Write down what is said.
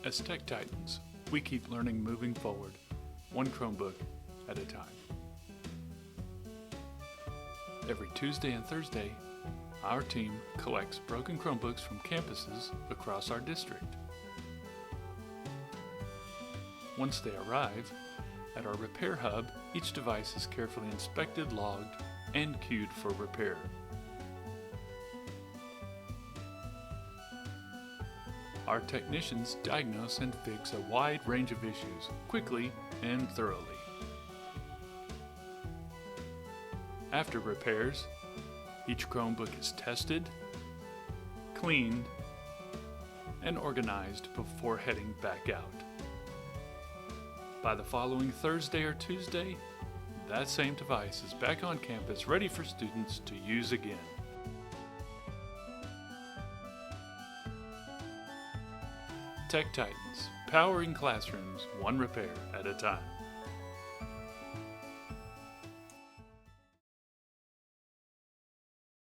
As Tech Titans, we keep learning moving forward, one Chromebook at a time. Every Tuesday and Thursday, our team collects broken Chromebooks from campuses across our district. Once they arrive, at our repair hub, each device is carefully inspected, logged, and queued for repair. Our technicians diagnose and fix a wide range of issues quickly and thoroughly. After repairs, each Chromebook is tested, cleaned, and organized before heading back out. By the following Thursday or Tuesday, that same device is back on campus ready for students to use again. Tech Titans, powering classrooms one repair at a time.